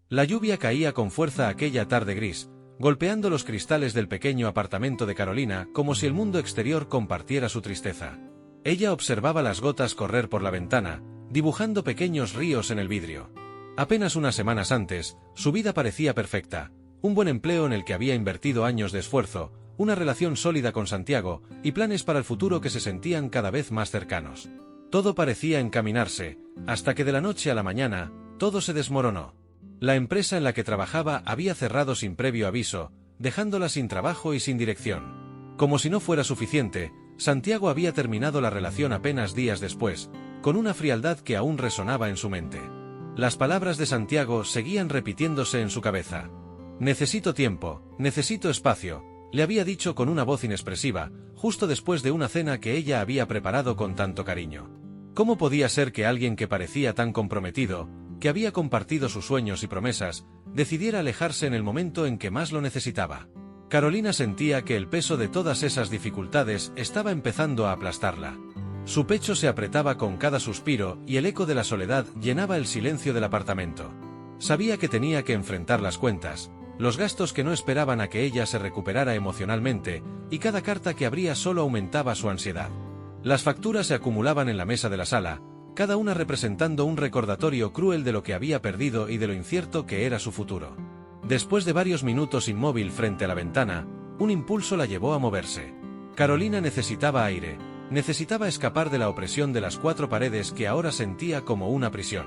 La lluvia caía con fuerza aquella tarde gris, golpeando los cristales del pequeño apartamento de Carolina como si el mundo exterior compartiera su tristeza. Ella observaba las gotas correr por la ventana, dibujando pequeños ríos en el vidrio. Apenas unas semanas antes, su vida parecía perfecta, un buen empleo en el que había invertido años de esfuerzo, una relación sólida con Santiago, y planes para el futuro que se sentían cada vez más cercanos. Todo parecía encaminarse, hasta que de la noche a la mañana, todo se desmoronó. La empresa en la que trabajaba había cerrado sin previo aviso, dejándola sin trabajo y sin dirección. Como si no fuera suficiente, Santiago había terminado la relación apenas días después, con una frialdad que aún resonaba en su mente. Las palabras de Santiago seguían repitiéndose en su cabeza. «Necesito tiempo, necesito espacio», le había dicho con una voz inexpresiva, justo después de una cena que ella había preparado con tanto cariño. ¿Cómo podía ser que alguien que parecía tan comprometido, que había compartido sus sueños y promesas, decidiera alejarse en el momento en que más lo necesitaba? Carolina sentía que el peso de todas esas dificultades estaba empezando a aplastarla. Su pecho se apretaba con cada suspiro y el eco de la soledad llenaba el silencio del apartamento. Sabía que tenía que enfrentar las cuentas, los gastos que no esperaban a que ella se recuperara emocionalmente, y cada carta que abría solo aumentaba su ansiedad. Las facturas se acumulaban en la mesa de la sala, cada una representando un recordatorio cruel de lo que había perdido y de lo incierto que era su futuro. Después de varios minutos inmóvil frente a la ventana, un impulso la llevó a moverse. Carolina necesitaba aire, necesitaba escapar de la opresión de las cuatro paredes que ahora sentía como una prisión.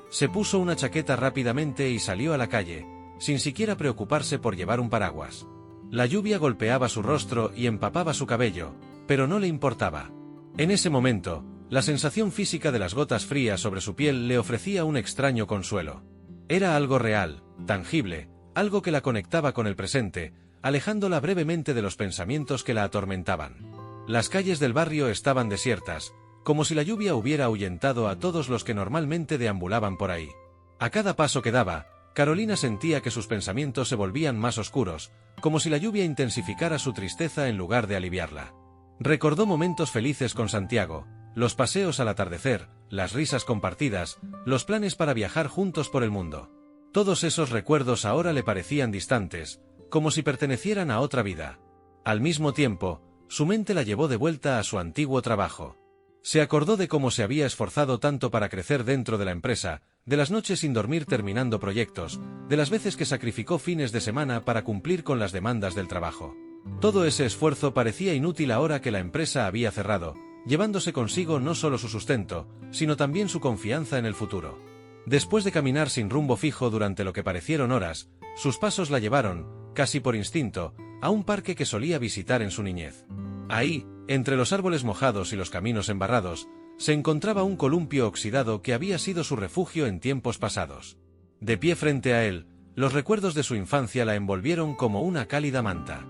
Se puso una chaqueta rápidamente y salió a la calle, sin siquiera preocuparse por llevar un paraguas. La lluvia golpeaba su rostro y empapaba su cabello, pero no le importaba. En ese momento, la sensación física de las gotas frías sobre su piel le ofrecía un extraño consuelo. Era algo real, tangible, algo que la conectaba con el presente, alejándola brevemente de los pensamientos que la atormentaban. Las calles del barrio estaban desiertas, como si la lluvia hubiera ahuyentado a todos los que normalmente deambulaban por ahí. A cada paso que daba, Carolina sentía que sus pensamientos se volvían más oscuros, como si la lluvia intensificara su tristeza en lugar de aliviarla. Recordó momentos felices con Santiago, los paseos al atardecer, las risas compartidas, los planes para viajar juntos por el mundo. Todos esos recuerdos ahora le parecían distantes, como si pertenecieran a otra vida. Al mismo tiempo, su mente la llevó de vuelta a su antiguo trabajo. Se acordó de cómo se había esforzado tanto para crecer dentro de la empresa, de las noches sin dormir terminando proyectos, de las veces que sacrificó fines de semana para cumplir con las demandas del trabajo. Todo ese esfuerzo parecía inútil ahora que la empresa había cerrado, llevándose consigo no solo su sustento, sino también su confianza en el futuro. Después de caminar sin rumbo fijo durante lo que parecieron horas, sus pasos la llevaron, casi por instinto, a un parque que solía visitar en su niñez. Ahí, entre los árboles mojados y los caminos embarrados, se encontraba un columpio oxidado que había sido su refugio en tiempos pasados. De pie frente a él, los recuerdos de su infancia la envolvieron como una cálida manta.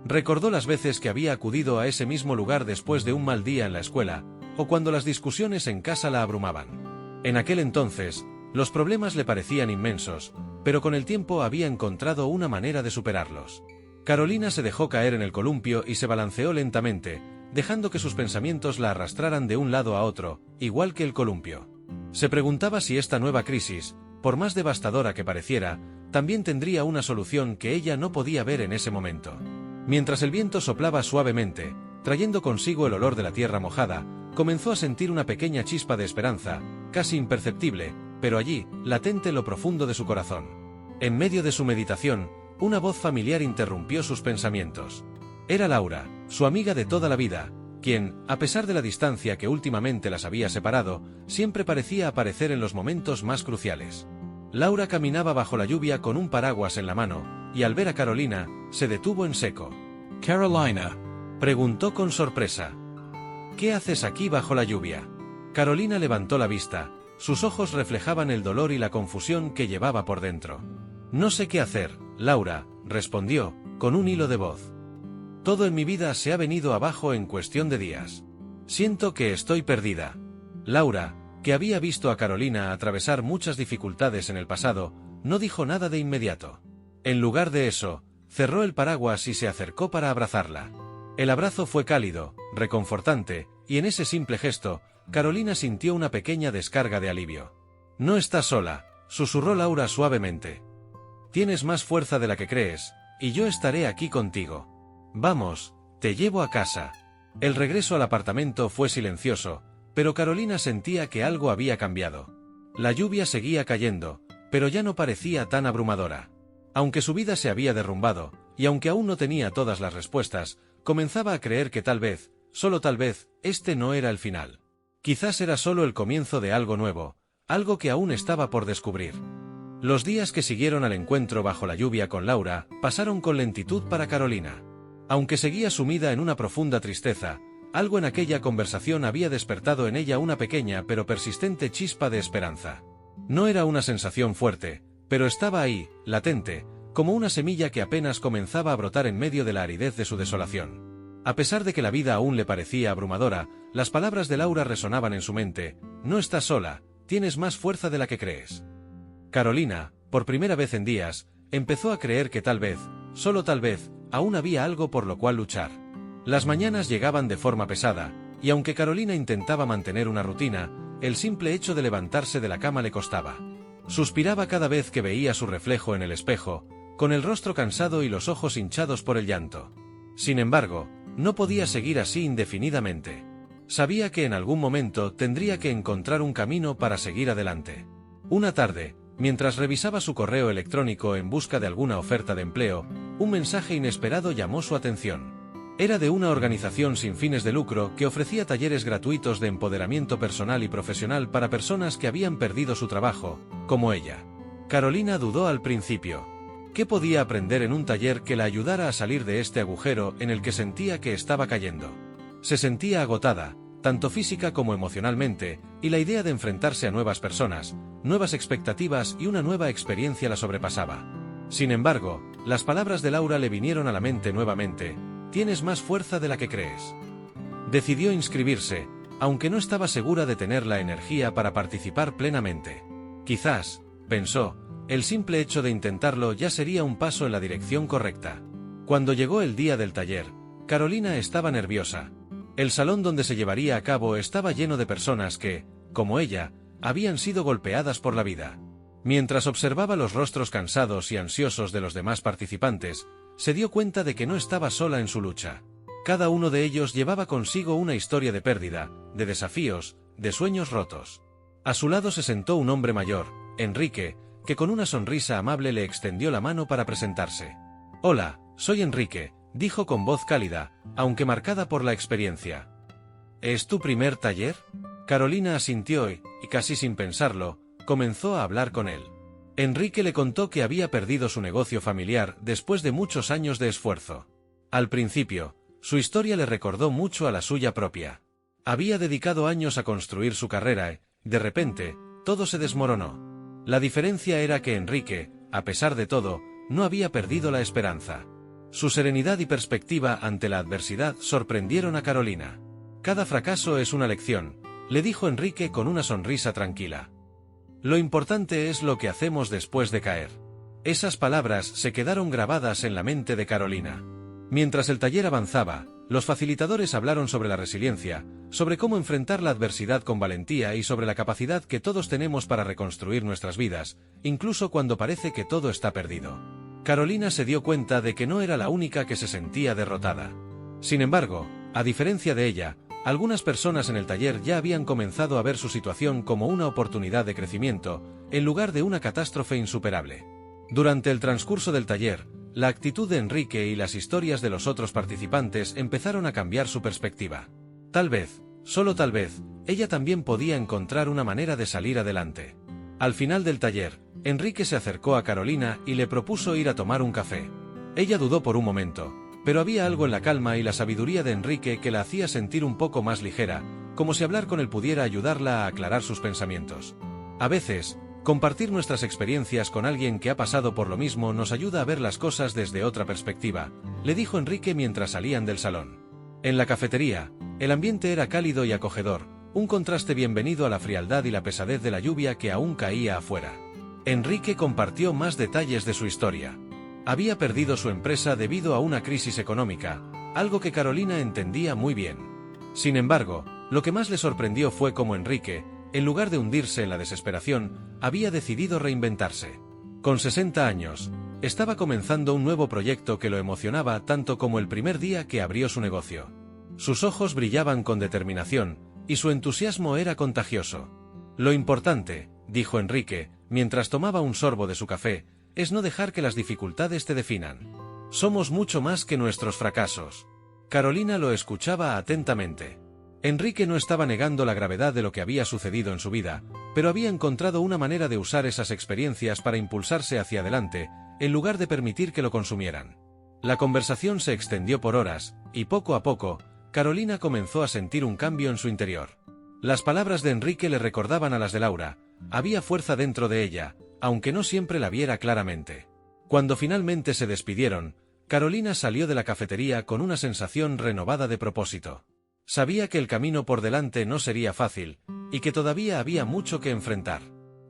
Recordó las veces que había acudido a ese mismo lugar después de un mal día en la escuela, o cuando las discusiones en casa la abrumaban. En aquel entonces, los problemas le parecían inmensos, pero con el tiempo había encontrado una manera de superarlos. Carolina se dejó caer en el columpio y se balanceó lentamente, dejando que sus pensamientos la arrastraran de un lado a otro, igual que el columpio. Se preguntaba si esta nueva crisis, por más devastadora que pareciera, también tendría una solución que ella no podía ver en ese momento. Mientras el viento soplaba suavemente, trayendo consigo el olor de la tierra mojada, comenzó a sentir una pequeña chispa de esperanza, casi imperceptible, pero allí, latente en lo profundo de su corazón. En medio de su meditación, una voz familiar interrumpió sus pensamientos. Era Laura, su amiga de toda la vida, quien, a pesar de la distancia que últimamente las había separado, siempre parecía aparecer en los momentos más cruciales. Laura caminaba bajo la lluvia con un paraguas en la mano, y al ver a Carolina, se detuvo en seco. «Carolina», preguntó con sorpresa. «¿Qué haces aquí bajo la lluvia?» Carolina levantó la vista, sus ojos reflejaban el dolor y la confusión que llevaba por dentro. «No sé qué hacer, Laura», respondió, con un hilo de voz. «Todo en mi vida se ha venido abajo en cuestión de días. Siento que estoy perdida». Laura, que había visto a Carolina atravesar muchas dificultades en el pasado, no dijo nada de inmediato. En lugar de eso, cerró el paraguas y se acercó para abrazarla. El abrazo fue cálido, reconfortante, y en ese simple gesto, Carolina sintió una pequeña descarga de alivio. «No estás sola», susurró Laura suavemente. tienes más fuerza de la que crees, y yo estaré aquí contigo. Vamos, te llevo a casa. El regreso al apartamento fue silencioso, pero Carolina sentía que algo había cambiado. La lluvia seguía cayendo, pero ya no parecía tan abrumadora. Aunque su vida se había derrumbado, y aunque aún no tenía todas las respuestas, comenzaba a creer que tal vez, solo tal vez, este no era el final. Quizás era solo el comienzo de algo nuevo, algo que aún estaba por descubrir. Los días que siguieron al encuentro bajo la lluvia con Laura, pasaron con lentitud para Carolina. Aunque seguía sumida en una profunda tristeza, algo en aquella conversación había despertado en ella una pequeña pero persistente chispa de esperanza. No era una sensación fuerte, pero estaba ahí, latente, como una semilla que apenas comenzaba a brotar en medio de la aridez de su desolación. A pesar de que la vida aún le parecía abrumadora, las palabras de Laura resonaban en su mente: no estás sola, tienes más fuerza de la que crees. Carolina, por primera vez en días, empezó a creer que tal vez, solo tal vez, aún había algo por lo cual luchar. Las mañanas llegaban de forma pesada, y aunque Carolina intentaba mantener una rutina, el simple hecho de levantarse de la cama le costaba. Suspiraba cada vez que veía su reflejo en el espejo, con el rostro cansado y los ojos hinchados por el llanto. Sin embargo, no podía seguir así indefinidamente. Sabía que en algún momento tendría que encontrar un camino para seguir adelante. Una tarde, mientras revisaba su correo electrónico en busca de alguna oferta de empleo, un mensaje inesperado llamó su atención. Era de una organización sin fines de lucro que ofrecía talleres gratuitos de empoderamiento personal y profesional para personas que habían perdido su trabajo, como ella. Carolina dudó al principio. ¿Qué podía aprender en un taller que la ayudara a salir de este agujero en el que sentía que estaba cayendo? Se sentía agotada, tanto física como emocionalmente, y la idea de enfrentarse a nuevas personas, nuevas expectativas y una nueva experiencia la sobrepasaba. Sin embargo, las palabras de Laura le vinieron a la mente nuevamente: tienes más fuerza de la que crees. Decidió inscribirse, aunque no estaba segura de tener la energía para participar plenamente. Quizás, pensó, el simple hecho de intentarlo ya sería un paso en la dirección correcta. Cuando llegó el día del taller, Carolina estaba nerviosa. El salón donde se llevaría a cabo estaba lleno de personas que, como ella, habían sido golpeadas por la vida. Mientras observaba los rostros cansados y ansiosos de los demás participantes, se dio cuenta de que no estaba sola en su lucha. Cada uno de ellos llevaba consigo una historia de pérdida, de desafíos, de sueños rotos. A su lado se sentó un hombre mayor, Enrique, que con una sonrisa amable le extendió la mano para presentarse. «Hola, soy Enrique», dijo con voz cálida, aunque marcada por la experiencia. «¿Es tu primer taller?». Carolina asintió y, casi sin pensarlo, comenzó a hablar con él. Enrique le contó que había perdido su negocio familiar después de muchos años de esfuerzo. Al principio, su historia le recordó mucho a la suya propia. Había dedicado años a construir su carrera y, de repente, todo se desmoronó. La diferencia era que Enrique, a pesar de todo, no había perdido la esperanza. Su serenidad y perspectiva ante la adversidad sorprendieron a Carolina. «Cada fracaso es una lección», le dijo Enrique con una sonrisa tranquila. «Lo importante es lo que hacemos después de caer». Esas palabras se quedaron grabadas en la mente de Carolina. Mientras el taller avanzaba, los facilitadores hablaron sobre la resiliencia, sobre cómo enfrentar la adversidad con valentía y sobre la capacidad que todos tenemos para reconstruir nuestras vidas, incluso cuando parece que todo está perdido. Carolina se dio cuenta de que no era la única que se sentía derrotada. Sin embargo, a diferencia de ella, algunas personas en el taller ya habían comenzado a ver su situación como una oportunidad de crecimiento, en lugar de una catástrofe insuperable. Durante el transcurso del taller, la actitud de Enrique y las historias de los otros participantes empezaron a cambiar su perspectiva. Tal vez, solo tal vez, ella también podía encontrar una manera de salir adelante. Al final del taller, Enrique se acercó a Carolina y le propuso ir a tomar un café. Ella dudó por un momento, pero había algo en la calma y la sabiduría de Enrique que la hacía sentir un poco más ligera, como si hablar con él pudiera ayudarla a aclarar sus pensamientos. A veces, compartir nuestras experiencias con alguien que ha pasado por lo mismo nos ayuda a ver las cosas desde otra perspectiva, le dijo Enrique mientras salían del salón. En la cafetería, el ambiente era cálido y acogedor, un contraste bienvenido a la frialdad y la pesadez de la lluvia que aún caía afuera. Enrique compartió más detalles de su historia. Había perdido su empresa debido a una crisis económica, algo que Carolina entendía muy bien. Sin embargo, lo que más le sorprendió fue cómo Enrique, en lugar de hundirse en la desesperación, había decidido reinventarse. Con 60 años, Estaba comenzando un nuevo proyecto que lo emocionaba tanto como el primer día que abrió su negocio. Sus ojos brillaban con determinación, y su entusiasmo era contagioso. Lo importante, dijo Enrique, mientras tomaba un sorbo de su café, es no dejar que las dificultades te definan. Somos mucho más que nuestros fracasos. Carolina lo escuchaba atentamente. Enrique no estaba negando la gravedad de lo que había sucedido en su vida, pero había encontrado una manera de usar esas experiencias para impulsarse hacia adelante, en lugar de permitir que lo consumieran. La conversación se extendió por horas, y poco a poco, Carolina comenzó a sentir un cambio en su interior. Las palabras de Enrique le recordaban a las de Laura. Había fuerza dentro de ella, aunque no siempre la viera claramente. Cuando finalmente se despidieron, Carolina salió de la cafetería con una sensación renovada de propósito. Sabía que el camino por delante no sería fácil, y que todavía había mucho que enfrentar.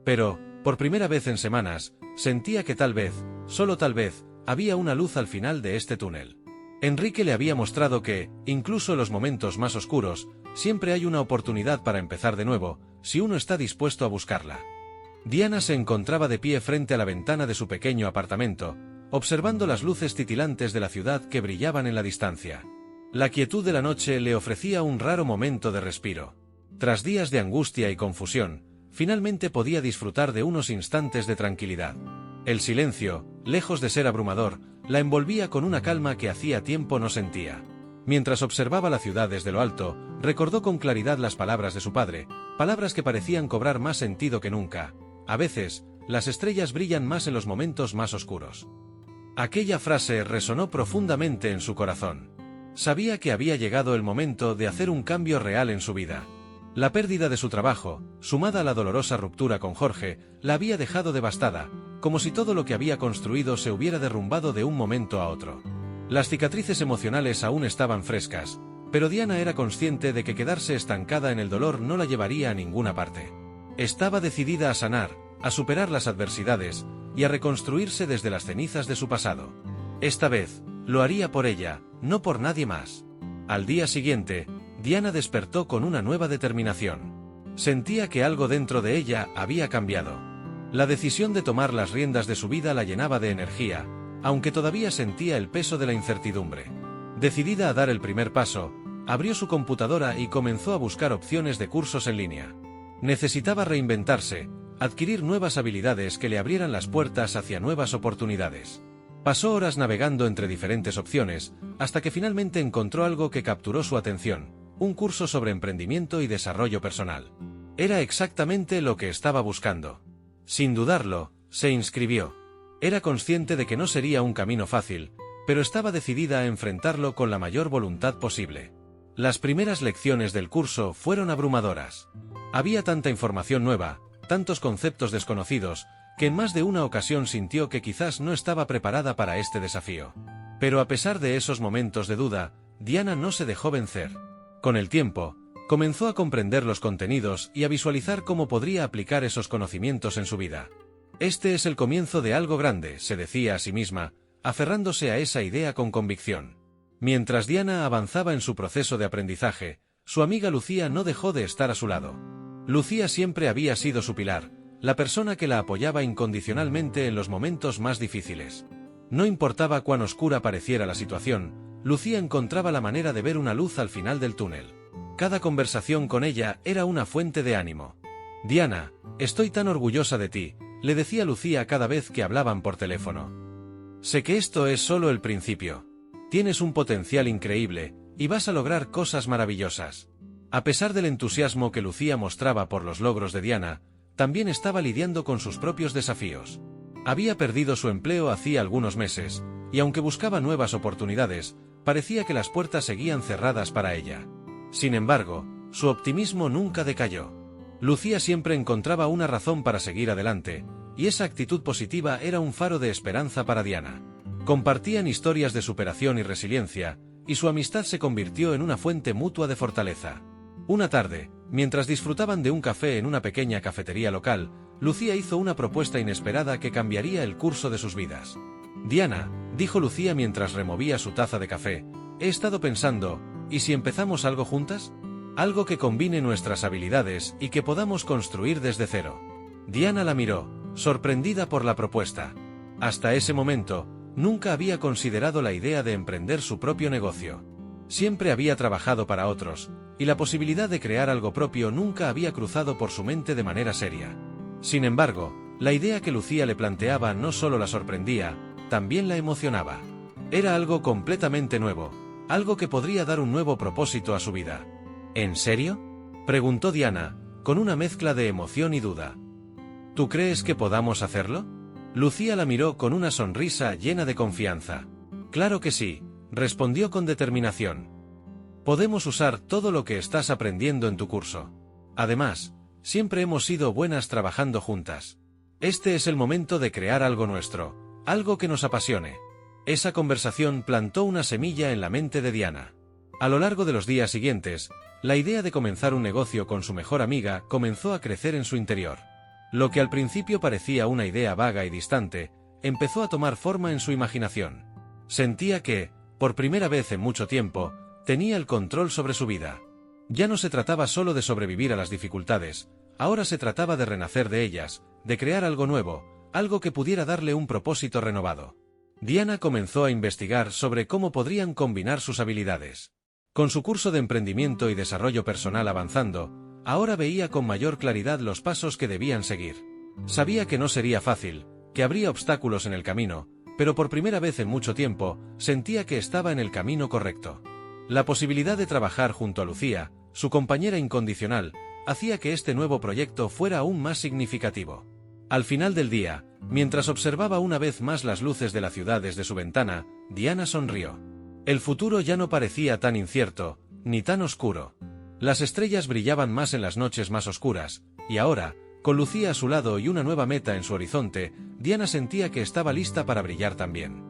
Pero, por primera vez en semanas, sentía que tal vez, solo tal vez, había una luz al final de este túnel. Enrique le había mostrado que, incluso en los momentos más oscuros, siempre hay una oportunidad para empezar de nuevo, si uno está dispuesto a buscarla. Diana se encontraba de pie frente a la ventana de su pequeño apartamento, observando las luces titilantes de la ciudad que brillaban en la distancia. La quietud de la noche le ofrecía un raro momento de respiro. Tras días de angustia y confusión, finalmente podía disfrutar de unos instantes de tranquilidad. El silencio, lejos de ser abrumador, la envolvía con una calma que hacía tiempo no sentía. Mientras observaba la ciudad desde lo alto, recordó con claridad las palabras de su padre, palabras que parecían cobrar más sentido que nunca. A veces, las estrellas brillan más en los momentos más oscuros. Aquella frase resonó profundamente en su corazón. Sabía que había llegado el momento de hacer un cambio real en su vida. La pérdida de su trabajo, sumada a la dolorosa ruptura con Jorge, la había dejado devastada, como si todo lo que había construido se hubiera derrumbado de un momento a otro. Las cicatrices emocionales aún estaban frescas, pero Diana era consciente de que quedarse estancada en el dolor no la llevaría a ninguna parte. Estaba decidida a sanar, a superar las adversidades, y a reconstruirse desde las cenizas de su pasado. Esta vez, lo haría por ella, no por nadie más. Al día siguiente, Diana despertó con una nueva determinación. Sentía que algo dentro de ella había cambiado. La decisión de tomar las riendas de su vida la llenaba de energía, aunque todavía sentía el peso de la incertidumbre. Decidida a dar el primer paso, abrió su computadora y comenzó a buscar opciones de cursos en línea. Necesitaba reinventarse, adquirir nuevas habilidades que le abrieran las puertas hacia nuevas oportunidades. Pasó horas navegando entre diferentes opciones, hasta que finalmente encontró algo que capturó su atención, un curso sobre emprendimiento y desarrollo personal. Era exactamente lo que estaba buscando. Sin dudarlo, se inscribió. Era consciente de que no sería un camino fácil, pero estaba decidida a enfrentarlo con la mayor voluntad posible. Las primeras lecciones del curso fueron abrumadoras. Había tanta información nueva, tantos conceptos desconocidos, que en más de una ocasión sintió que quizás no estaba preparada para este desafío. Pero a pesar de esos momentos de duda, Diana no se dejó vencer. Con el tiempo, comenzó a comprender los contenidos y a visualizar cómo podría aplicar esos conocimientos en su vida. Este es el comienzo de algo grande, se decía a sí misma, aferrándose a esa idea con convicción. Mientras Diana avanzaba en su proceso de aprendizaje, su amiga Lucía no dejó de estar a su lado. Lucía siempre había sido su pilar, la persona que la apoyaba incondicionalmente en los momentos más difíciles. No importaba cuán oscura pareciera la situación, Lucía encontraba la manera de ver una luz al final del túnel. Cada conversación con ella era una fuente de ánimo. «Diana, estoy tan orgullosa de ti», le decía Lucía cada vez que hablaban por teléfono. «Sé que esto es solo el principio. Tienes un potencial increíble, y vas a lograr cosas maravillosas». A pesar del entusiasmo que Lucía mostraba por los logros de Diana, también estaba lidiando con sus propios desafíos. Había perdido su empleo hacía algunos meses, y aunque buscaba nuevas oportunidades, parecía que las puertas seguían cerradas para ella. Sin embargo, su optimismo nunca decayó. Lucía siempre encontraba una razón para seguir adelante, y esa actitud positiva era un faro de esperanza para Diana. Compartían historias de superación y resiliencia, y su amistad se convirtió en una fuente mutua de fortaleza. Una tarde, mientras disfrutaban de un café en una pequeña cafetería local, Lucía hizo una propuesta inesperada que cambiaría el curso de sus vidas. «Diana», dijo Lucía mientras removía su taza de café, «he estado pensando, ¿y si empezamos algo juntas? Algo que combine nuestras habilidades y que podamos construir desde cero». Diana la miró, sorprendida por la propuesta. Hasta ese momento, nunca había considerado la idea de emprender su propio negocio. Siempre había trabajado para otros, y la posibilidad de crear algo propio nunca había cruzado por su mente de manera seria. Sin embargo, la idea que Lucía le planteaba no solo la sorprendía, también la emocionaba. Era algo completamente nuevo, algo que podría dar un nuevo propósito a su vida. ¿En serio?, preguntó Diana, con una mezcla de emoción y duda. ¿Tú crees que podamos hacerlo? Lucía la miró con una sonrisa llena de confianza. Claro que sí, respondió con determinación. Podemos usar todo lo que estás aprendiendo en tu curso. Además, siempre hemos sido buenas trabajando juntas. Este es el momento de crear algo nuestro, algo que nos apasione. Esa conversación plantó una semilla en la mente de Diana. A lo largo de los días siguientes, la idea de comenzar un negocio con su mejor amiga comenzó a crecer en su interior. Lo que al principio parecía una idea vaga y distante, empezó a tomar forma en su imaginación. Sentía que, por primera vez en mucho tiempo, tenía el control sobre su vida. Ya no se trataba solo de sobrevivir a las dificultades, ahora se trataba de renacer de ellas, de crear algo nuevo, algo que pudiera darle un propósito renovado. Diana comenzó a investigar sobre cómo podrían combinar sus habilidades. Con su curso de emprendimiento y desarrollo personal avanzando, ahora veía con mayor claridad los pasos que debían seguir. Sabía que no sería fácil, que habría obstáculos en el camino, pero por primera vez en mucho tiempo, sentía que estaba en el camino correcto. La posibilidad de trabajar junto a Lucía, su compañera incondicional, hacía que este nuevo proyecto fuera aún más significativo. Al final del día, mientras observaba una vez más las luces de la ciudad desde su ventana, Diana sonrió. El futuro ya no parecía tan incierto, ni tan oscuro. Las estrellas brillaban más en las noches más oscuras, y ahora, con Lucía a su lado y una nueva meta en su horizonte, Diana sentía que estaba lista para brillar también.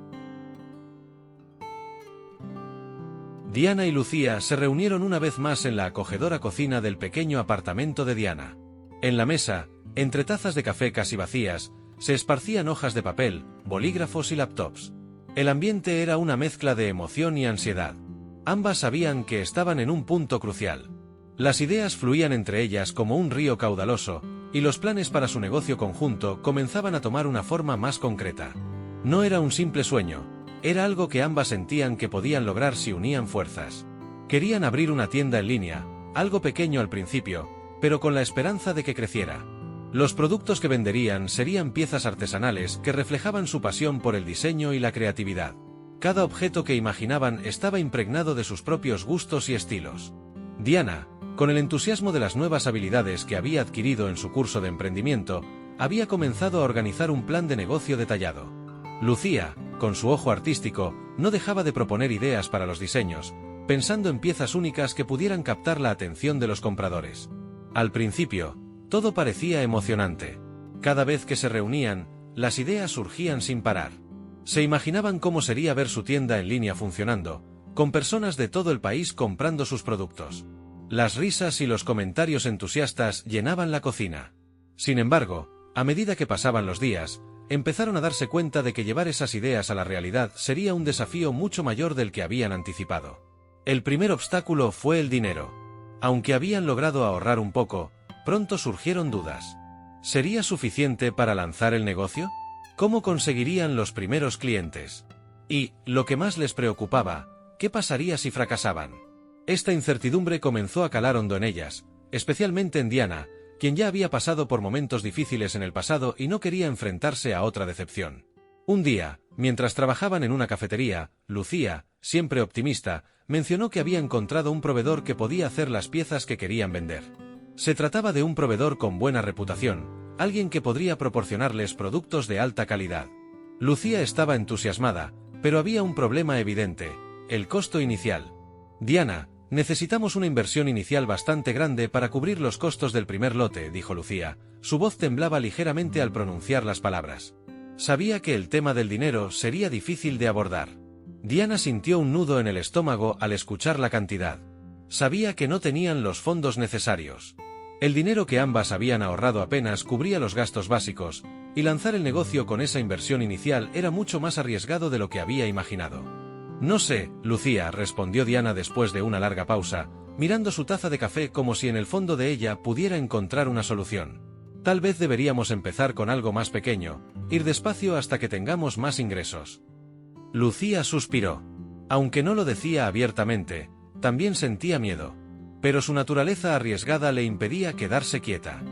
Diana y Lucía se reunieron una vez más en la acogedora cocina del pequeño apartamento de Diana. En la mesa, entre tazas de café casi vacías, se esparcían hojas de papel, bolígrafos y laptops. El ambiente era una mezcla de emoción y ansiedad. Ambas sabían que estaban en un punto crucial. Las ideas fluían entre ellas como un río caudaloso, y los planes para su negocio conjunto comenzaban a tomar una forma más concreta. No era un simple sueño, era algo que ambas sentían que podían lograr si unían fuerzas. Querían abrir una tienda en línea, algo pequeño al principio, pero con la esperanza de que creciera. Los productos que venderían serían piezas artesanales que reflejaban su pasión por el diseño y la creatividad. Cada objeto que imaginaban estaba impregnado de sus propios gustos y estilos. Diana, con el entusiasmo de las nuevas habilidades que había adquirido en su curso de emprendimiento, había comenzado a organizar un plan de negocio detallado. Lucía, con su ojo artístico, no dejaba de proponer ideas para los diseños, pensando en piezas únicas que pudieran captar la atención de los compradores. Al principio, todo parecía emocionante. Cada vez que se reunían, las ideas surgían sin parar. Se imaginaban cómo sería ver su tienda en línea funcionando, con personas de todo el país comprando sus productos. Las risas y los comentarios entusiastas llenaban la cocina. Sin embargo, a medida que pasaban los días, empezaron a darse cuenta de que llevar esas ideas a la realidad sería un desafío mucho mayor del que habían anticipado. El primer obstáculo fue el dinero. Aunque habían logrado ahorrar un poco, pronto surgieron dudas. ¿Sería suficiente para lanzar el negocio? ¿Cómo conseguirían los primeros clientes? Y, lo que más les preocupaba, ¿qué pasaría si fracasaban? Esta incertidumbre comenzó a calar hondo en ellas, especialmente en Diana, quien ya había pasado por momentos difíciles en el pasado y no quería enfrentarse a otra decepción. Un día, mientras trabajaban en una cafetería, Lucía, siempre optimista, mencionó que había encontrado un proveedor que podía hacer las piezas que querían vender. Se trataba de un proveedor con buena reputación, alguien que podría proporcionarles productos de alta calidad. Lucía estaba entusiasmada, pero había un problema evidente: el costo inicial. Diana, necesitamos una inversión inicial bastante grande para cubrir los costos del primer lote, dijo Lucía. Su voz temblaba ligeramente al pronunciar las palabras. Sabía que el tema del dinero sería difícil de abordar. Diana sintió un nudo en el estómago al escuchar la cantidad. Sabía que no tenían los fondos necesarios. El dinero que ambas habían ahorrado apenas cubría los gastos básicos, y lanzar el negocio con esa inversión inicial era mucho más arriesgado de lo que había imaginado. No sé, Lucía, respondió Diana después de una larga pausa, mirando su taza de café como si en el fondo de ella pudiera encontrar una solución. Tal vez deberíamos empezar con algo más pequeño, ir despacio hasta que tengamos más ingresos. Lucía suspiró. Aunque no lo decía abiertamente, también sentía miedo. Pero su naturaleza arriesgada le impedía quedarse quieta.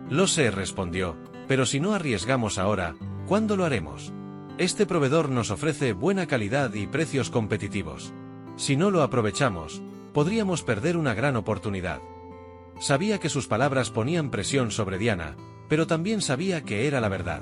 Lo sé, respondió, pero si no arriesgamos ahora, ¿cuándo lo haremos? Este proveedor nos ofrece buena calidad y precios competitivos. Si no lo aprovechamos, podríamos perder una gran oportunidad. Sabía que sus palabras ponían presión sobre Diana, pero también sabía que era la verdad.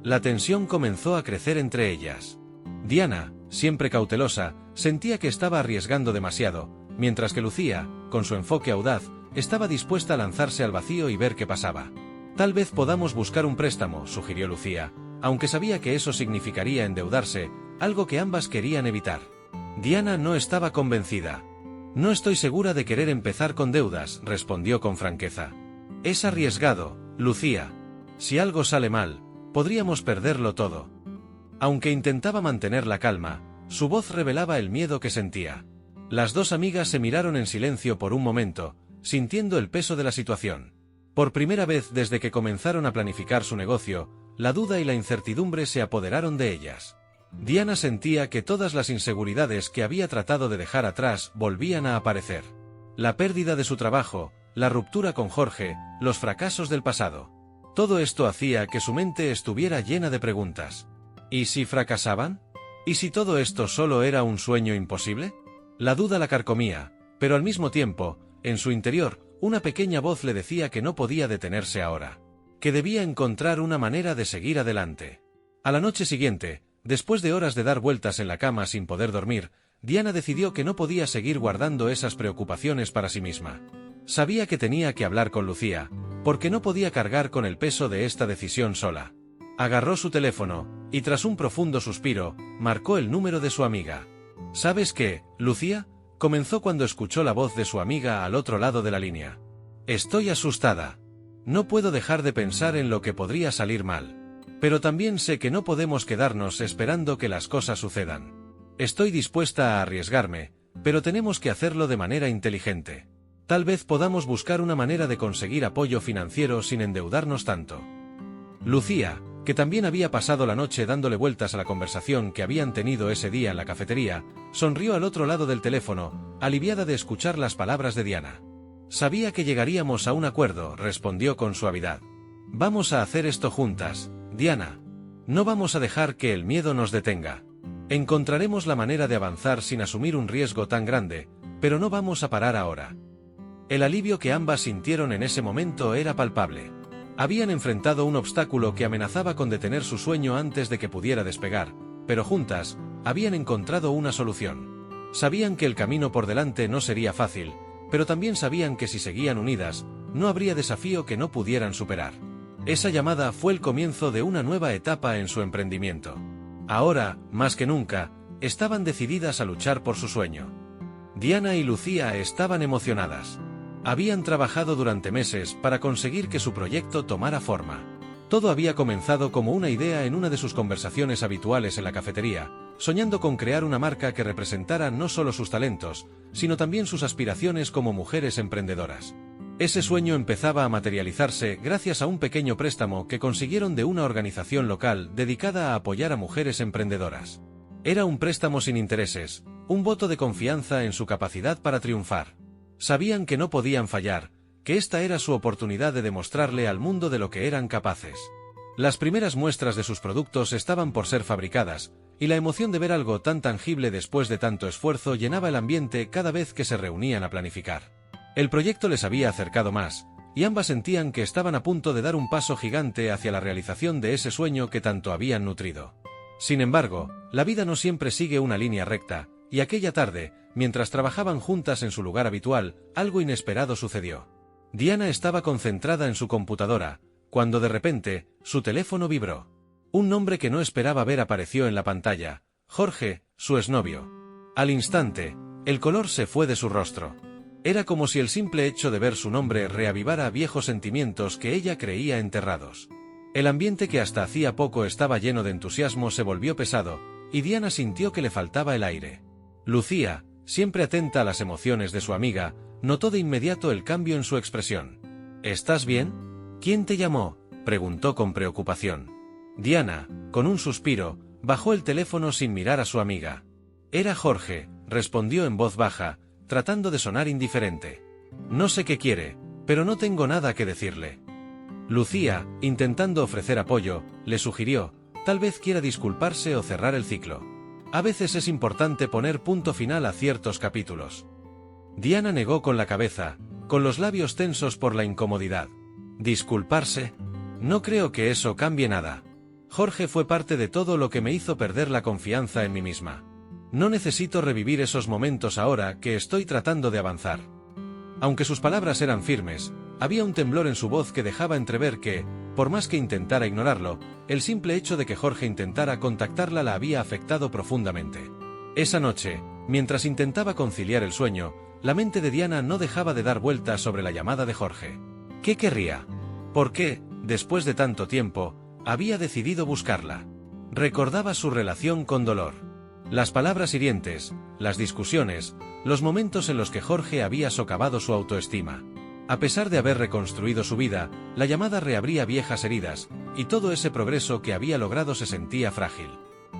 La tensión comenzó a crecer entre ellas. Diana, siempre cautelosa, sentía que estaba arriesgando demasiado, mientras que Lucía, con su enfoque audaz, estaba dispuesta a lanzarse al vacío y ver qué pasaba. Tal vez podamos buscar un préstamo, sugirió Lucía, aunque sabía que eso significaría endeudarse, algo que ambas querían evitar. Diana no estaba convencida. No estoy segura de querer empezar con deudas, respondió con franqueza. Es arriesgado, Lucía. Si algo sale mal, podríamos perderlo todo. Aunque intentaba mantener la calma, su voz revelaba el miedo que sentía. Las dos amigas se miraron en silencio por un momento, sintiendo el peso de la situación. Por primera vez desde que comenzaron a planificar su negocio, la duda y la incertidumbre se apoderaron de ellas. Diana sentía que todas las inseguridades que había tratado de dejar atrás volvían a aparecer. La pérdida de su trabajo, la ruptura con Jorge, los fracasos del pasado. Todo esto hacía que su mente estuviera llena de preguntas. ¿Y si fracasaban? ¿Y si todo esto solo era un sueño imposible? La duda la carcomía, pero al mismo tiempo, en su interior, una pequeña voz le decía que no podía detenerse ahora. Que debía encontrar una manera de seguir adelante. A la noche siguiente, después de horas de dar vueltas en la cama sin poder dormir, Diana decidió que no podía seguir guardando esas preocupaciones para sí misma. Sabía que tenía que hablar con Lucía, porque no podía cargar con el peso de esta decisión sola. Agarró su teléfono, y tras un profundo suspiro, marcó el número de su amiga. ¿Sabes qué, Lucía?, comenzó cuando escuchó la voz de su amiga al otro lado de la línea. Estoy asustada. No puedo dejar de pensar en lo que podría salir mal. Pero también sé que no podemos quedarnos esperando que las cosas sucedan. Estoy dispuesta a arriesgarme, pero tenemos que hacerlo de manera inteligente. Tal vez podamos buscar una manera de conseguir apoyo financiero sin endeudarnos tanto. Lucía, que también había pasado la noche dándole vueltas a la conversación que habían tenido ese día en la cafetería, sonrió al otro lado del teléfono, aliviada de escuchar las palabras de Diana. Sabía que llegaríamos a un acuerdo, respondió con suavidad. Vamos a hacer esto juntas, Diana. No vamos a dejar que el miedo nos detenga. Encontraremos la manera de avanzar sin asumir un riesgo tan grande, pero no vamos a parar ahora. El alivio que ambas sintieron en ese momento era palpable. Habían enfrentado un obstáculo que amenazaba con detener su sueño antes de que pudiera despegar, pero juntas, habían encontrado una solución. Sabían que el camino por delante no sería fácil, pero también sabían que si seguían unidas, no habría desafío que no pudieran superar. Esa llamada fue el comienzo de una nueva etapa en su emprendimiento. Ahora, más que nunca, estaban decididas a luchar por su sueño. Diana y Lucía estaban emocionadas. Habían trabajado durante meses para conseguir que su proyecto tomara forma. Todo había comenzado como una idea en una de sus conversaciones habituales en la cafetería, soñando con crear una marca que representara no solo sus talentos, sino también sus aspiraciones como mujeres emprendedoras. Ese sueño empezaba a materializarse gracias a un pequeño préstamo que consiguieron de una organización local dedicada a apoyar a mujeres emprendedoras. Era un préstamo sin intereses, un voto de confianza en su capacidad para triunfar. Sabían que no podían fallar, que esta era su oportunidad de demostrarle al mundo de lo que eran capaces. Las primeras muestras de sus productos estaban por ser fabricadas, y la emoción de ver algo tan tangible después de tanto esfuerzo llenaba el ambiente cada vez que se reunían a planificar. El proyecto les había acercado más, y ambas sentían que estaban a punto de dar un paso gigante hacia la realización de ese sueño que tanto habían nutrido. Sin embargo, la vida no siempre sigue una línea recta, y aquella tarde, mientras trabajaban juntas en su lugar habitual, algo inesperado sucedió. Diana estaba concentrada en su computadora, cuando de repente, su teléfono vibró. Un nombre que no esperaba ver apareció en la pantalla: Jorge, su exnovio. Al instante, el color se fue de su rostro. Era como si el simple hecho de ver su nombre reavivara viejos sentimientos que ella creía enterrados. El ambiente que hasta hacía poco estaba lleno de entusiasmo se volvió pesado, y Diana sintió que le faltaba el aire. Lucía, siempre atenta a las emociones de su amiga, notó de inmediato el cambio en su expresión. ¿Estás bien? ¿Quién te llamó?, preguntó con preocupación. Diana, con un suspiro, bajó el teléfono sin mirar a su amiga. Era Jorge, respondió en voz baja, tratando de sonar indiferente. No sé qué quiere, pero no tengo nada que decirle. Lucía, intentando ofrecer apoyo, le sugirió, tal vez quiera disculparse o cerrar el ciclo. A veces es importante poner punto final a ciertos capítulos. Diana negó con la cabeza, con los labios tensos por la incomodidad. ¿Disculparse? No creo que eso cambie nada. Jorge fue parte de todo lo que me hizo perder la confianza en mí misma. No necesito revivir esos momentos ahora que estoy tratando de avanzar. Aunque sus palabras eran firmes, había un temblor en su voz que dejaba entrever que, por más que intentara ignorarlo, el simple hecho de que Jorge intentara contactarla la había afectado profundamente. Esa noche, mientras intentaba conciliar el sueño, la mente de Diana no dejaba de dar vueltas sobre la llamada de Jorge. ¿Qué querría? ¿Por qué, después de tanto tiempo, había decidido buscarla? Recordaba su relación con Dolor. Las palabras hirientes, las discusiones, los momentos en los que Jorge había socavado su autoestima. A pesar de haber reconstruido su vida, la llamada reabría viejas heridas, y todo ese progreso que había logrado se sentía frágil.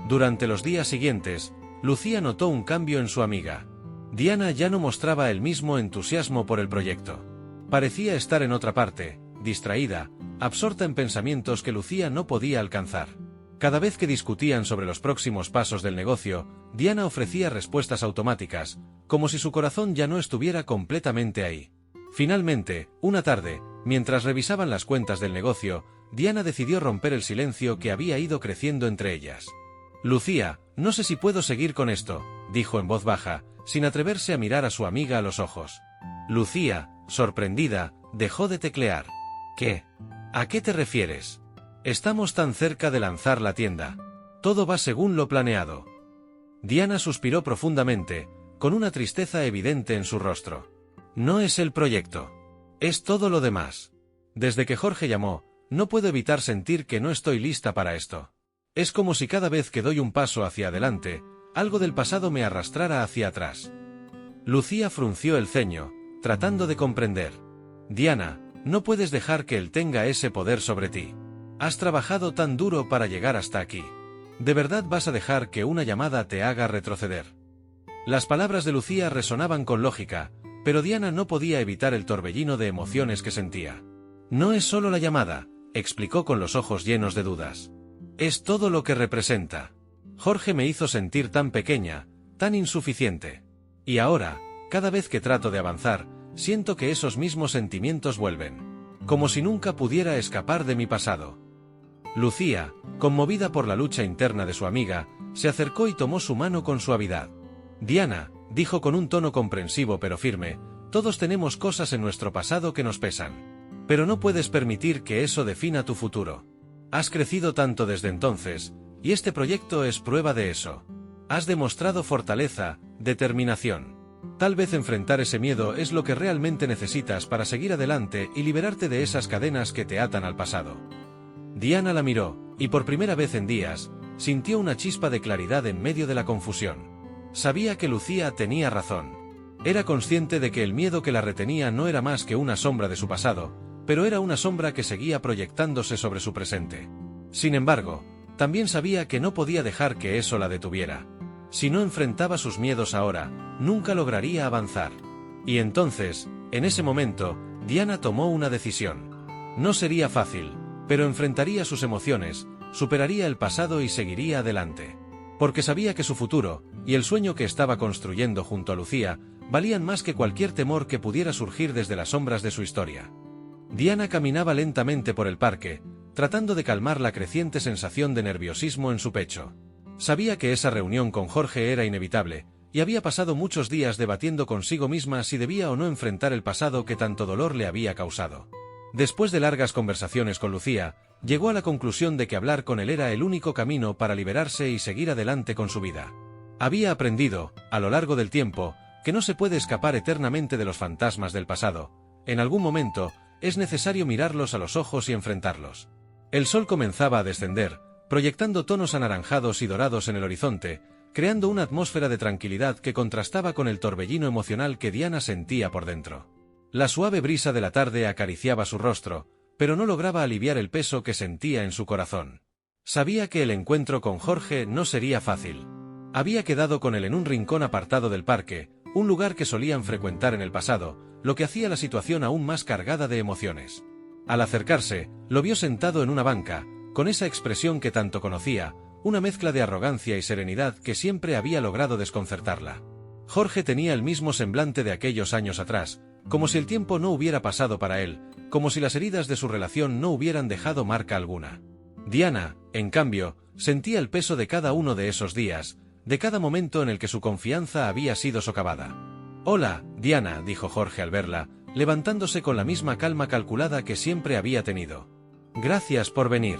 Durante los días siguientes, Lucía notó un cambio en su amiga. Diana ya no mostraba el mismo entusiasmo por el proyecto. Parecía estar en otra parte, distraída, absorta en pensamientos que Lucía no podía alcanzar. Cada vez que discutían sobre los próximos pasos del negocio, Diana ofrecía respuestas automáticas, como si su corazón ya no estuviera completamente ahí. Finalmente, una tarde, mientras revisaban las cuentas del negocio, Diana decidió romper el silencio que había ido creciendo entre ellas. Lucía, no sé si puedo seguir con esto, dijo en voz baja, sin atreverse a mirar a su amiga a los ojos. Lucía, sorprendida, dejó de teclear. ¿Qué? ¿A qué te refieres? Estamos tan cerca de lanzar la tienda. Todo va según lo planeado. Diana suspiró profundamente, con una tristeza evidente en su rostro. No es el proyecto. Es todo lo demás. Desde que Jorge llamó, no puedo evitar sentir que no estoy lista para esto. Es como si cada vez que doy un paso hacia adelante, algo del pasado me arrastrara hacia atrás. Lucía frunció el ceño, tratando de comprender. Diana, no puedes dejar que él tenga ese poder sobre ti. Has trabajado tan duro para llegar hasta aquí. ¿De verdad vas a dejar que una llamada te haga retroceder? Las palabras de Lucía resonaban con lógica, pero Diana no podía evitar el torbellino de emociones que sentía. No es solo la llamada, explicó con los ojos llenos de dudas. Es todo lo que representa. Jorge me hizo sentir tan pequeña, tan insuficiente. Y ahora, cada vez que trato de avanzar, siento que esos mismos sentimientos vuelven. Como si nunca pudiera escapar de mi pasado. Lucía, conmovida por la lucha interna de su amiga, se acercó y tomó su mano con suavidad. Diana, dijo con un tono comprensivo pero firme, todos tenemos cosas en nuestro pasado que nos pesan. Pero no puedes permitir que eso defina tu futuro. Has crecido tanto desde entonces, y este proyecto es prueba de eso. Has demostrado fortaleza, determinación. Tal vez enfrentar ese miedo es lo que realmente necesitas para seguir adelante y liberarte de esas cadenas que te atan al pasado. Diana la miró, y por primera vez en días, sintió una chispa de claridad en medio de la confusión. Sabía que Lucía tenía razón. Era consciente de que el miedo que la retenía no era más que una sombra de su pasado, pero era una sombra que seguía proyectándose sobre su presente. Sin embargo, también sabía que no podía dejar que eso la detuviera. Si no enfrentaba sus miedos ahora, nunca lograría avanzar. Y entonces, en ese momento, Diana tomó una decisión. No sería fácil, pero enfrentaría sus emociones, superaría el pasado y seguiría adelante. Porque sabía que su futuro, y el sueño que estaba construyendo junto a Lucía, valían más que cualquier temor que pudiera surgir desde las sombras de su historia. Diana caminaba lentamente por el parque, tratando de calmar la creciente sensación de nerviosismo en su pecho. Sabía que esa reunión con Jorge era inevitable, y había pasado muchos días debatiendo consigo misma si debía o no enfrentar el pasado que tanto dolor le había causado. Después de largas conversaciones con Lucía, llegó a la conclusión de que hablar con él era el único camino para liberarse y seguir adelante con su vida. Había aprendido, a lo largo del tiempo, que no se puede escapar eternamente de los fantasmas del pasado. En algún momento, es necesario mirarlos a los ojos y enfrentarlos. El sol comenzaba a descender, proyectando tonos anaranjados y dorados en el horizonte, creando una atmósfera de tranquilidad que contrastaba con el torbellino emocional que Diana sentía por dentro. La suave brisa de la tarde acariciaba su rostro, pero no lograba aliviar el peso que sentía en su corazón. Sabía que el encuentro con Jorge no sería fácil. Había quedado con él en un rincón apartado del parque, un lugar que solían frecuentar en el pasado, lo que hacía la situación aún más cargada de emociones. Al acercarse, lo vio sentado en una banca, con esa expresión que tanto conocía, una mezcla de arrogancia y serenidad que siempre había logrado desconcertarla. Jorge tenía el mismo semblante de aquellos años atrás, como si el tiempo no hubiera pasado para él, como si las heridas de su relación no hubieran dejado marca alguna. Diana, en cambio, sentía el peso de cada uno de esos días, de cada momento en el que su confianza había sido socavada. «Hola, Diana», dijo Jorge al verla, levantándose con la misma calma calculada que siempre había tenido. «Gracias por venir».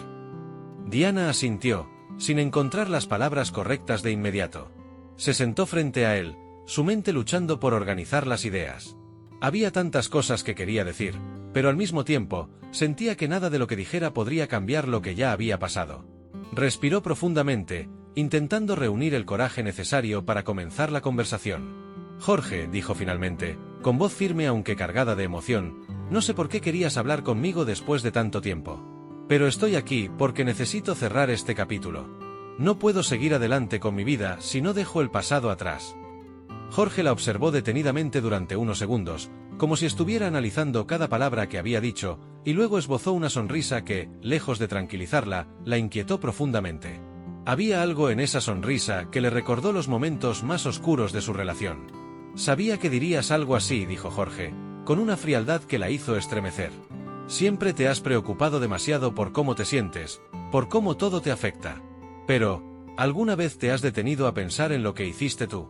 Diana asintió, sin encontrar las palabras correctas de inmediato. Se sentó frente a él, su mente luchando por organizar las ideas. Había tantas cosas que quería decir, pero al mismo tiempo, sentía que nada de lo que dijera podría cambiar lo que ya había pasado. Respiró profundamente, intentando reunir el coraje necesario para comenzar la conversación. «Jorge», dijo finalmente, con voz firme aunque cargada de emoción, «no sé por qué querías hablar conmigo después de tanto tiempo. Pero estoy aquí porque necesito cerrar este capítulo. No puedo seguir adelante con mi vida si no dejo el pasado atrás». Jorge la observó detenidamente durante unos segundos, como si estuviera analizando cada palabra que había dicho, y luego esbozó una sonrisa que, lejos de tranquilizarla, la inquietó profundamente. Había algo en esa sonrisa que le recordó los momentos más oscuros de su relación. «Sabía que dirías algo así», dijo Jorge, con una frialdad que la hizo estremecer. «Siempre te has preocupado demasiado por cómo te sientes, por cómo todo te afecta. Pero, ¿alguna vez te has detenido a pensar en lo que hiciste tú?».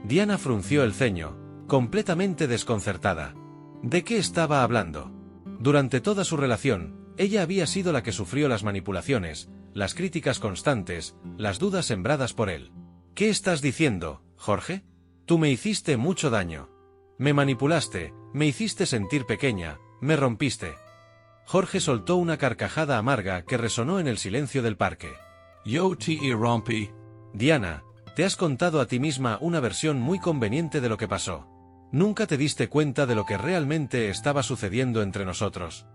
Diana frunció el ceño, completamente desconcertada. ¿De qué estaba hablando? Durante toda su relación, ella había sido la que sufrió las manipulaciones, las críticas constantes, las dudas sembradas por él. «¿Qué estás diciendo, Jorge? Tú me hiciste mucho daño. Me manipulaste, me hiciste sentir pequeña, me rompiste». Jorge soltó una carcajada amarga que resonó en el silencio del parque. «Yo te rompí». «Diana, te has contado a ti misma una versión muy conveniente de lo que pasó. Nunca te diste cuenta de lo que realmente estaba sucediendo entre nosotros».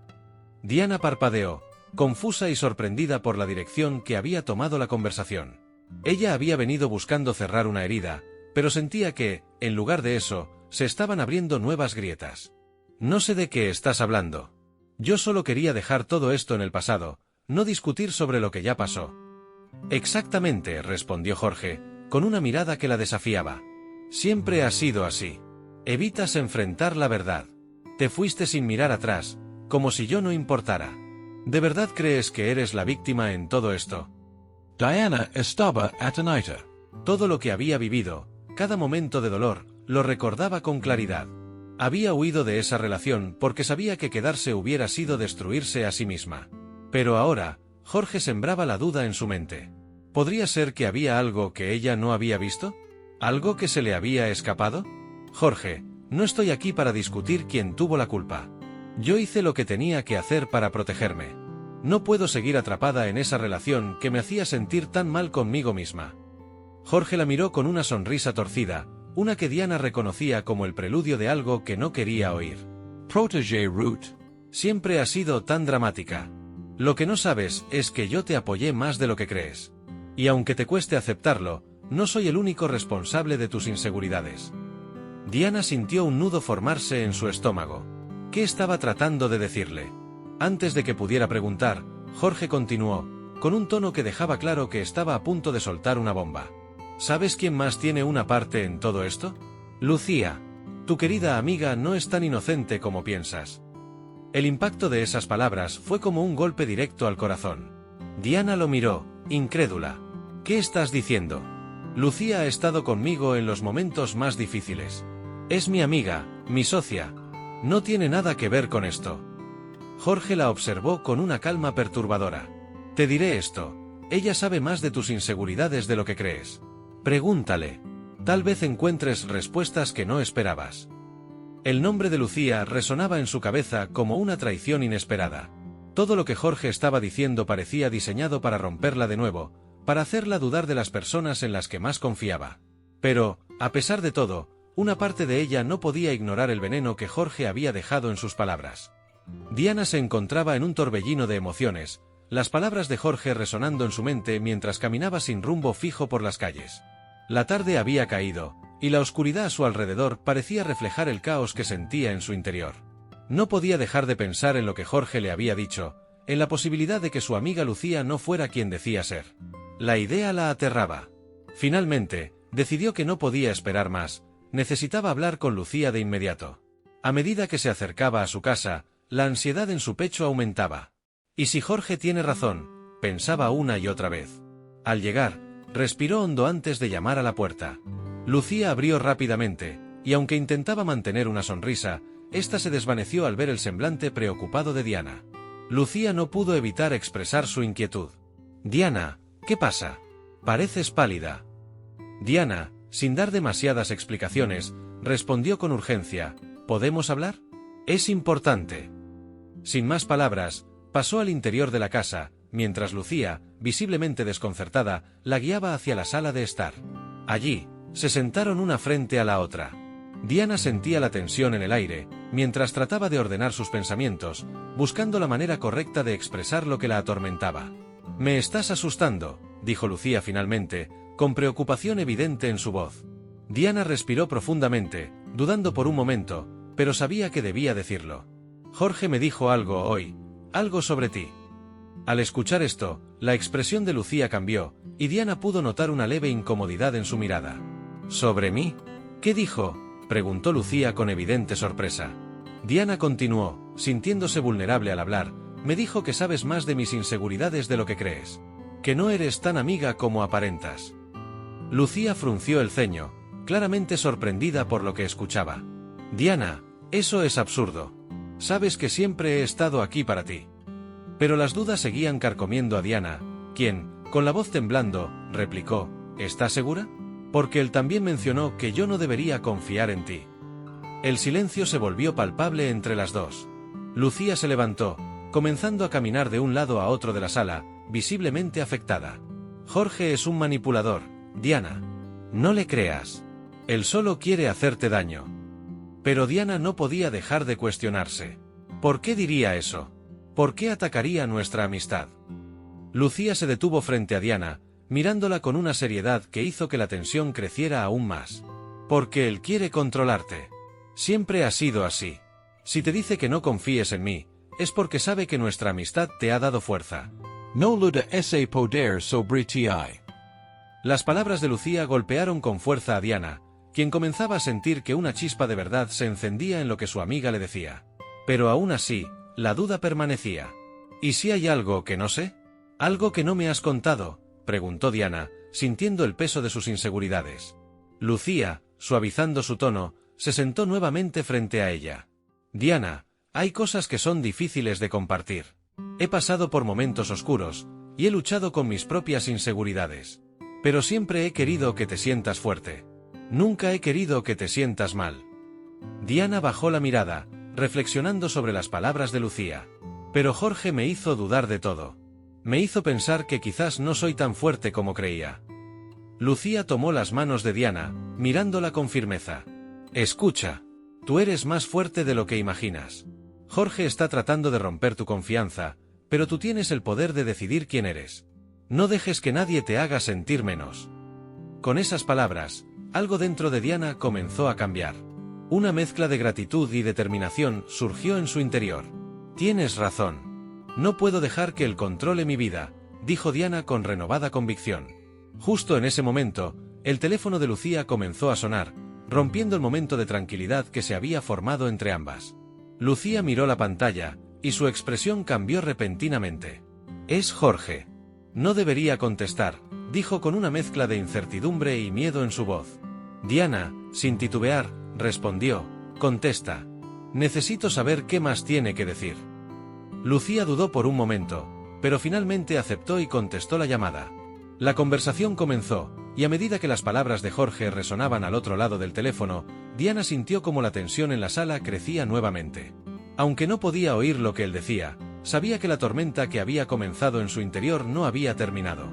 Diana parpadeó, confusa y sorprendida por la dirección que había tomado la conversación. Ella había venido buscando cerrar una herida, pero sentía que, en lugar de eso, se estaban abriendo nuevas grietas. «No sé de qué estás hablando. Yo solo quería dejar todo esto en el pasado, no discutir sobre lo que ya pasó». «Exactamente», respondió Jorge, con una mirada que la desafiaba. «Siempre ha sido así. Evitas enfrentar la verdad. Te fuiste sin mirar atrás, como si yo no importara. ¿De verdad crees que eres la víctima en todo esto?». Diana estaba atónita. Todo lo que había vivido, cada momento de dolor, lo recordaba con claridad. Había huido de esa relación porque sabía que quedarse hubiera sido destruirse a sí misma. Pero ahora, Jorge sembraba la duda en su mente. ¿Podría ser que había algo que ella no había visto? ¿Algo que se le había escapado? «Jorge, no estoy aquí para discutir quién tuvo la culpa. Yo hice lo que tenía que hacer para protegerme. No puedo seguir atrapada en esa relación que me hacía sentir tan mal conmigo misma». Jorge la miró con una sonrisa torcida, una que Diana reconocía como el preludio de algo que no quería oír. «Protégé Ruth. Siempre has sido tan dramática. Lo que no sabes es que yo te apoyé más de lo que crees. Y aunque te cueste aceptarlo, no soy el único responsable de tus inseguridades». Diana sintió un nudo formarse en su estómago. ¿Qué estaba tratando de decirle? Antes de que pudiera preguntar, Jorge continuó, con un tono que dejaba claro que estaba a punto de soltar una bomba. ¿Sabes quién más tiene una parte en todo esto? Lucía. Tu querida amiga no es tan inocente como piensas. El impacto de esas palabras fue como un golpe directo al corazón. Diana lo miró, incrédula. ¿Qué estás diciendo? Lucía ha estado conmigo en los momentos más difíciles. Es mi amiga, mi socia. No tiene nada que ver con esto. Jorge la observó con una calma perturbadora. Te diré esto. Ella sabe más de tus inseguridades de lo que crees. Pregúntale. Tal vez encuentres respuestas que no esperabas. El nombre de Lucía resonaba en su cabeza como una traición inesperada. Todo lo que Jorge estaba diciendo parecía diseñado para romperla de nuevo, para hacerla dudar de las personas en las que más confiaba. Pero, a pesar de todo, una parte de ella no podía ignorar el veneno que Jorge había dejado en sus palabras. Diana se encontraba en un torbellino de emociones, las palabras de Jorge resonando en su mente mientras caminaba sin rumbo fijo por las calles. La tarde había caído, y la oscuridad a su alrededor parecía reflejar el caos que sentía en su interior. No podía dejar de pensar en lo que Jorge le había dicho, en la posibilidad de que su amiga Lucía no fuera quien decía ser. La idea la aterraba. Finalmente, decidió que no podía esperar más, necesitaba hablar con Lucía de inmediato. A medida que se acercaba a su casa, la ansiedad en su pecho aumentaba. ¿Y si Jorge tiene razón?, pensaba una y otra vez. Al llegar, respiró hondo antes de llamar a la puerta. Lucía abrió rápidamente, y aunque intentaba mantener una sonrisa, ésta se desvaneció al ver el semblante preocupado de Diana. Lucía no pudo evitar expresar su inquietud. «Diana, ¿qué pasa? Pareces pálida». Diana, sin dar demasiadas explicaciones, respondió con urgencia: «¿Podemos hablar? Es importante». Sin más palabras, pasó al interior de la casa, mientras Lucía, visiblemente desconcertada, la guiaba hacia la sala de estar. Allí, se sentaron una frente a la otra. Diana sentía la tensión en el aire, mientras trataba de ordenar sus pensamientos, buscando la manera correcta de expresar lo que la atormentaba. «Me estás asustando», dijo Lucía finalmente, con preocupación evidente en su voz. Diana respiró profundamente, dudando por un momento, pero sabía que debía decirlo. «Jorge me dijo algo hoy, algo sobre ti». Al escuchar esto, la expresión de Lucía cambió, y Diana pudo notar una leve incomodidad en su mirada. «¿Sobre mí? ¿Qué dijo?», preguntó Lucía con evidente sorpresa. Diana continuó, sintiéndose vulnerable al hablar: «Me dijo que sabes más de mis inseguridades de lo que crees. Que no eres tan amiga como aparentas». Lucía frunció el ceño, claramente sorprendida por lo que escuchaba. «Diana, eso es absurdo. Sabes que siempre he estado aquí para ti». Pero las dudas seguían carcomiendo a Diana, quien, con la voz temblando, replicó: «¿Estás segura? Porque él también mencionó que yo no debería confiar en ti». El silencio se volvió palpable entre las dos. Lucía se levantó, comenzando a caminar de un lado a otro de la sala, visiblemente afectada. «Jorge es un manipulador, Diana. No le creas. Él solo quiere hacerte daño». Pero Diana no podía dejar de cuestionarse. ¿Por qué diría eso? ¿Por qué atacaría nuestra amistad? Lucía se detuvo frente a Diana, mirándola con una seriedad que hizo que la tensión creciera aún más. «Porque él quiere controlarte. Siempre ha sido así. Si te dice que no confíes en mí, es porque sabe que nuestra amistad te ha dado fuerza». No luda ese poder sobre ti. Las palabras de Lucía golpearon con fuerza a Diana, quien comenzaba a sentir que una chispa de verdad se encendía en lo que su amiga le decía. Pero aún así, la duda permanecía. «¿Y si hay algo que no sé? ¿Algo que no me has contado?», preguntó Diana, sintiendo el peso de sus inseguridades. Lucía, suavizando su tono, se sentó nuevamente frente a ella. «Diana, hay cosas que son difíciles de compartir. He pasado por momentos oscuros, y he luchado con mis propias inseguridades. Pero siempre he querido que te sientas fuerte. Nunca he querido que te sientas mal». Diana bajó la mirada, reflexionando sobre las palabras de Lucía. «Pero Jorge me hizo dudar de todo. Me hizo pensar que quizás no soy tan fuerte como creía». Lucía tomó las manos de Diana, mirándola con firmeza. «Escucha. Tú eres más fuerte de lo que imaginas. Jorge está tratando de romper tu confianza, pero tú tienes el poder de decidir quién eres. No dejes que nadie te haga sentir menos». Con esas palabras, algo dentro de Diana comenzó a cambiar. Una mezcla de gratitud y determinación surgió en su interior. «Tienes razón. No puedo dejar que él controle mi vida», dijo Diana con renovada convicción. Justo en ese momento, el teléfono de Lucía comenzó a sonar, rompiendo el momento de tranquilidad que se había formado entre ambas. Lucía miró la pantalla, y su expresión cambió repentinamente. «Es Jorge». «No debería contestar», dijo con una mezcla de incertidumbre y miedo en su voz. Diana, sin titubear, respondió: «Contesta. Necesito saber qué más tiene que decir». Lucía dudó por un momento, pero finalmente aceptó y contestó la llamada. La conversación comenzó, y a medida que las palabras de Jorge resonaban al otro lado del teléfono, Diana sintió como la tensión en la sala crecía nuevamente. Aunque no podía oír lo que él decía, sabía que la tormenta que había comenzado en su interior no había terminado.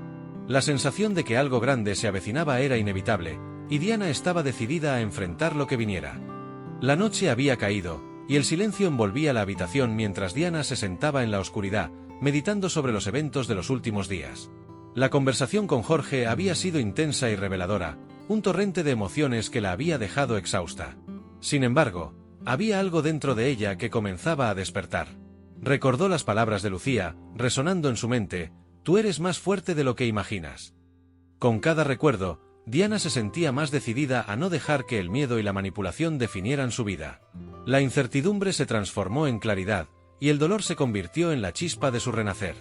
La sensación de que algo grande se avecinaba era inevitable, y Diana estaba decidida a enfrentar lo que viniera. La noche había caído, y el silencio envolvía la habitación mientras Diana se sentaba en la oscuridad, meditando sobre los eventos de los últimos días. La conversación con Jorge había sido intensa y reveladora, un torrente de emociones que la había dejado exhausta. Sin embargo, había algo dentro de ella que comenzaba a despertar. Recordó las palabras de Lucía, resonando en su mente: «Tú eres más fuerte de lo que imaginas». Con cada recuerdo, Diana se sentía más decidida a no dejar que el miedo y la manipulación definieran su vida. La incertidumbre se transformó en claridad, y el dolor se convirtió en la chispa de su renacer.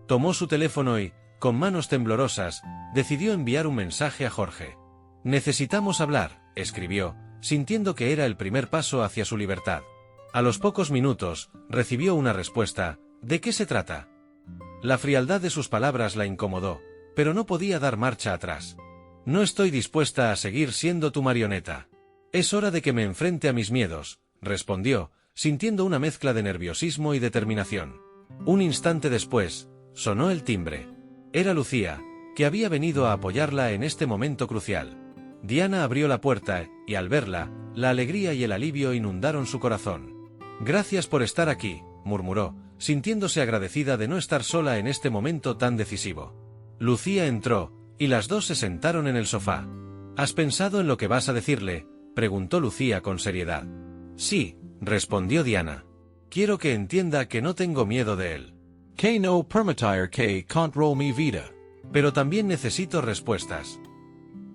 Tomó su teléfono y, con manos temblorosas, decidió enviar un mensaje a Jorge. «Necesitamos hablar», escribió, sintiendo que era el primer paso hacia su libertad. A los pocos minutos, recibió una respuesta: «¿De qué se trata?». La frialdad de sus palabras la incomodó, pero no podía dar marcha atrás. «No estoy dispuesta a seguir siendo tu marioneta. Es hora de que me enfrente a mis miedos», respondió, sintiendo una mezcla de nerviosismo y determinación. Un instante después, sonó el timbre. Era Lucía, que había venido a apoyarla en este momento crucial. Diana abrió la puerta, y al verla, la alegría y el alivio inundaron su corazón. «Gracias por estar aquí», murmuró, sintiéndose agradecida de no estar sola en este momento tan decisivo. Lucía entró, y las dos se sentaron en el sofá. «¿Has pensado en lo que vas a decirle?», preguntó Lucía con seriedad. «Sí», respondió Diana. «Quiero que entienda que no tengo miedo de él. Que no permitir que controle mi vida». «Pero también necesito respuestas».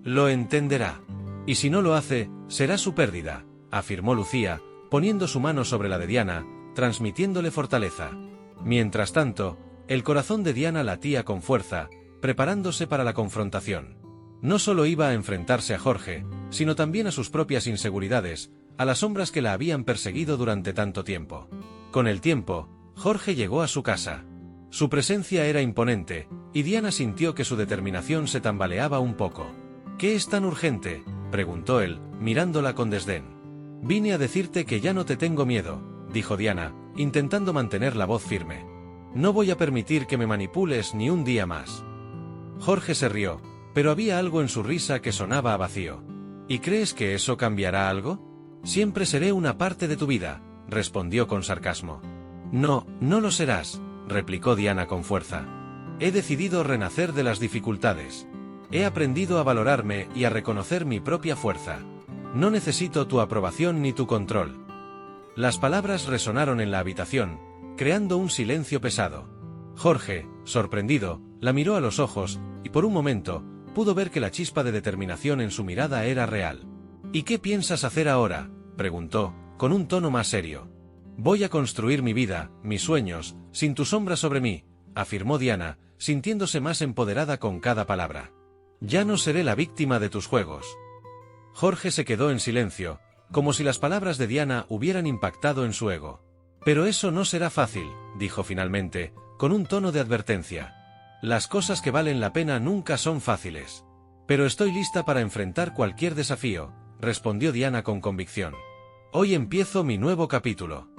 «Lo entenderá. Y si no lo hace, será su pérdida», afirmó Lucía, poniendo su mano sobre la de Diana, transmitiéndole fortaleza. Mientras tanto, el corazón de Diana latía con fuerza, preparándose para la confrontación. No solo iba a enfrentarse a Jorge, sino también a sus propias inseguridades, a las sombras que la habían perseguido durante tanto tiempo. Con el tiempo, Jorge llegó a su casa. Su presencia era imponente, y Diana sintió que su determinación se tambaleaba un poco. «¿Qué es tan urgente?», preguntó él, mirándola con desdén. «Vine a decirte que ya no te tengo miedo», dijo Diana, intentando mantener la voz firme. «No voy a permitir que me manipules ni un día más». Jorge se rió, pero había algo en su risa que sonaba a vacío. «¿Y crees que eso cambiará algo?». «Siempre seré una parte de tu vida», respondió con sarcasmo. «No, no lo serás», replicó Diana con fuerza. «He decidido renacer de las dificultades. He aprendido a valorarme y a reconocer mi propia fuerza. No necesito tu aprobación ni tu control». Las palabras resonaron en la habitación, creando un silencio pesado. Jorge, sorprendido, la miró a los ojos, y por un momento, pudo ver que la chispa de determinación en su mirada era real. «¿Y qué piensas hacer ahora?», preguntó, con un tono más serio. «Voy a construir mi vida, mis sueños, sin tu sombra sobre mí», afirmó Diana, sintiéndose más empoderada con cada palabra. «Ya no seré la víctima de tus juegos». Jorge se quedó en silencio, como si las palabras de Diana hubieran impactado en su ego. «Pero eso no será fácil», dijo finalmente, con un tono de advertencia. «Las cosas que valen la pena nunca son fáciles. Pero estoy lista para enfrentar cualquier desafío», respondió Diana con convicción. «Hoy empiezo mi nuevo capítulo».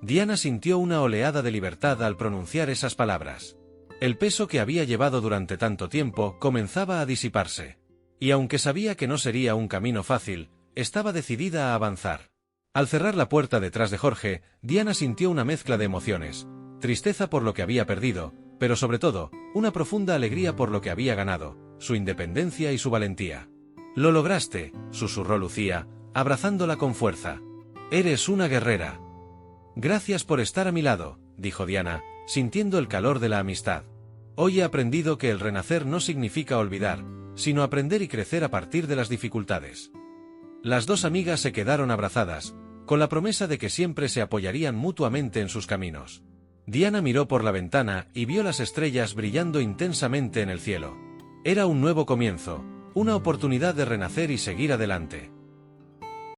Diana sintió una oleada de libertad al pronunciar esas palabras. El peso que había llevado durante tanto tiempo comenzaba a disiparse. Y aunque sabía que no sería un camino fácil, estaba decidida a avanzar. Al cerrar la puerta detrás de Jorge, Diana sintió una mezcla de emociones: tristeza por lo que había perdido, pero sobre todo, una profunda alegría por lo que había ganado, su independencia y su valentía. «Lo lograste», susurró Lucía, abrazándola con fuerza. «Eres una guerrera». «Gracias por estar a mi lado», dijo Diana, sintiendo el calor de la amistad. «Hoy he aprendido que el renacer no significa olvidar, sino aprender y crecer a partir de las dificultades». Las dos amigas se quedaron abrazadas, con la promesa de que siempre se apoyarían mutuamente en sus caminos. Diana miró por la ventana y vio las estrellas brillando intensamente en el cielo. Era un nuevo comienzo, una oportunidad de renacer y seguir adelante.